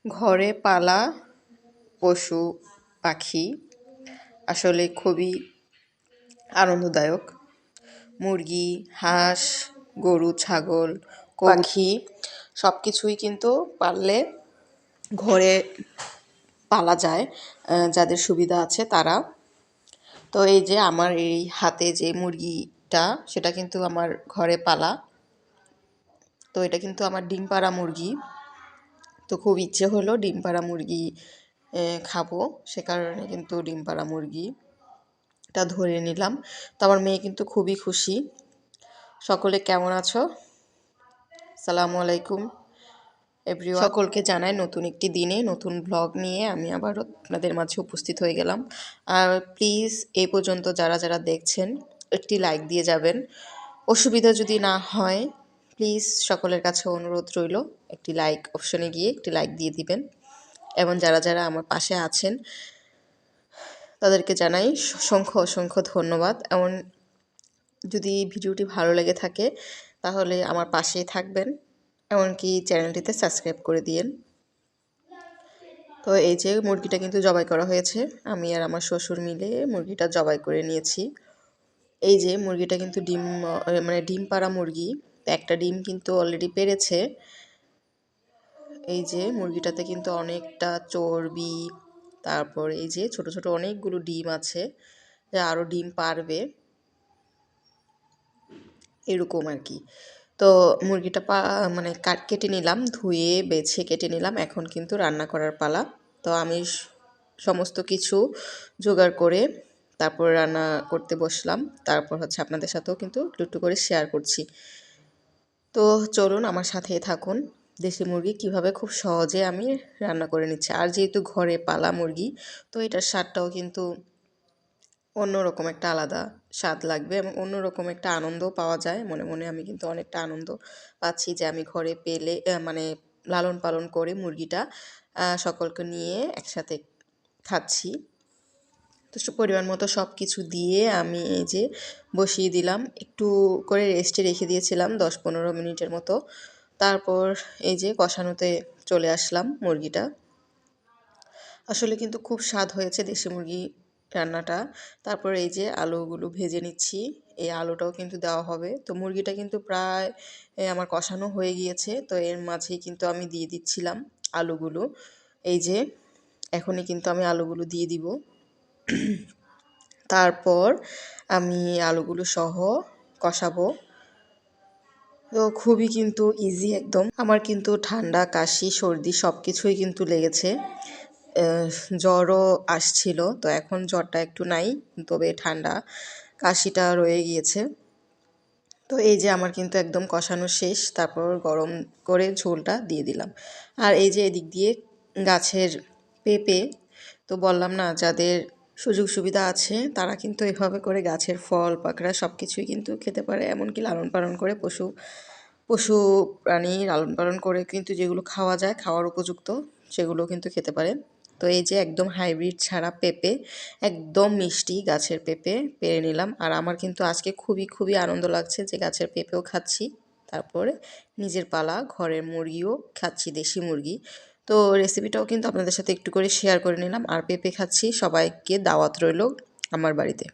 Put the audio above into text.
ঘরে পালা পশু পাখি আসলে খুবই আনন্দদায়ক। মুরগি, হাঁস, গরু, ছাগল, পাখি সব কিছুই কিন্তু পাললে ঘরে পালা যায়, যাদের সুবিধা আছে তারা। তো এই যে আমার এই হাতে যে মুরগিটা, সেটা কিন্তু আমার ঘরে পালা। তো এটা কিন্তু আমার ডিম পাড়া মুরগি। তো খুব ইচ্ছে হলো ডিম পাড়া মুরগি খাবো, সে কারণে কিন্তু ডিম পাড়া মুরগিটা ধরে নিলাম। তো আমার মেয়ে কিন্তু খুবই খুশি। সকলে কেমন আছো? আসসালামু আলাইকুম এভরিওয়ান। সকলকে জানাই নতুন একটি দিনে নতুন ব্লগ নিয়ে আমি আবারও আপনাদের মাঝে উপস্থিত হয়ে গেলাম। আর প্লিজ এই পর্যন্ত যারা যারা দেখছেন একটি লাইক দিয়ে যাবেন। অসুবিধা যদি না হয় প্লিজ সকলের কাছে অনুরোধ রইল, একটি লাইক অপশনে গিয়ে একটি লাইক দিয়ে দিবেন। এবং যারা যারা আমার পাশে আছেন তাদেরকে জানাই অসংখ্য ধন্যবাদ। এমন যদি ভিডিওটি ভালো লেগে থাকে তাহলে আমার পাশেই থাকবেন, এমনকি চ্যানেলটিতে সাবস্ক্রাইব করে দিয়েন। তো এই যে মুরগিটা কিন্তু জবাই করা হয়েছে, আমি আর আমার শ্বশুর মিলে মুরগিটা জবাই করে নিয়েছি। এই যে মুরগিটা কিন্তু ডিম পাড়া মুরগি, একটা ডিম কিন্তু অলরেডি পেড়েছে। এই যে মুরগিটাতে কিন্তু অনেকটা চর্বি, তারপর এই যে ছোট ছোট অনেকগুলো ডিম আছে, যা আরও ডিম পারবে এরকম আর কি। তো মুরগিটা কেটে নিলাম, ধুয়ে বেছে কেটে নিলাম। এখন কিন্তু রান্না করার পালা। তো আমি সমস্ত কিছু জোগাড় করে তারপর রান্না করতে বসলাম। তারপর হচ্ছে আপনাদের সাথেও কিন্তু একটু করে শেয়ার করছি। তো চলুন আমার সাথেই থাকুন, দেশি মুরগি কিভাবে খুব সহজে আমি রান্না করে নিচ্ছি। আর যেহেতু ঘরে পালা মুরগি, তো এটার স্বাদটাও কিন্তু অন্যরকম একটা আলাদা স্বাদ লাগবে এবং অন্যরকম একটা আনন্দও পাওয়া যায়। মনে মনে আমি কিন্তু অনেকটা আনন্দ পাচ্ছি যে আমি ঘরে পেলে লালন পালন করে মুরগিটা সকলকে নিয়ে একসাথে খাচ্ছি। তো পরিমাণ মতো সব কিছু দিয়ে আমি এই যে বসিয়ে দিলাম, একটু করে রেস্টে রেখে দিয়েছিলাম 10-15 মিনিটের মতো। তারপর এই যে কষানোতে চলে আসলাম মুরগিটা। আসলে কিন্তু খুব স্বাদ হয়েছে দেশি মুরগি রান্নাটা। তারপর এই যে আলুগুলো ভেজে নিচ্ছি, এই আলুটাও কিন্তু দেওয়া হবে। তো মুরগিটা কিন্তু প্রায় আমার কষানো হয়ে গিয়েছে। তো এর মাঝেই কিন্তু আমি দিয়ে দিচ্ছিলাম আলুগুলো। এই যে এখনই কিন্তু আমি আলুগুলো দিয়ে দিব। তারপর আমি আলুগুলো সহ কষাবো। তো খুবই কিন্তু ইজি একদম। আমার কিন্তু ঠান্ডা, কাশি, সর্দি সব কিছুই কিন্তু লেগেছে। জ্বরও আসছিল, তো এখন জ্বরটা একটু নাই, তবে ঠান্ডা কাশিটা রয়ে গিয়েছে। তো এই যে আমার কিন্তু একদম কষানো শেষ। তারপর গরম করে ঝোলটা দিয়ে দিলাম। আর এই যে এদিক দিয়ে গাছের পেঁপে, তো বললাম না যাদের সুযোগ সুবিধা আছে তারা কিন্তু এভাবে করে গাছের ফল পাকড়া সব কিছুই কিন্তু খেতে পারে। এমনকি লালন পালন করে পশু প্রাণী লালন পালন করে কিন্তু যেগুলো খাওয়া যায়, খাওয়ার উপযুক্ত, সেগুলো কিন্তু খেতে পারে। তো এই যে একদম হাইব্রিড ছাড়া পেঁপে, একদম মিষ্টি গাছের পেঁপে পেরে নিলাম। আর আমার কিন্তু আজকে খুবই আনন্দ লাগছে যে গাছের পেঁপেও খাচ্ছি, তারপরে নিজের পালা ঘরের মুরগিও খাচ্ছি, দেশি মুরগি। তো রেসিপিটাও কিন্তু আপনাদের সাথে একটু করে শেয়ার করে নিলাম। আর পেঁপে খাচ্ছি, সবাইকে দাওয়াত রইল আমার বাড়িতে।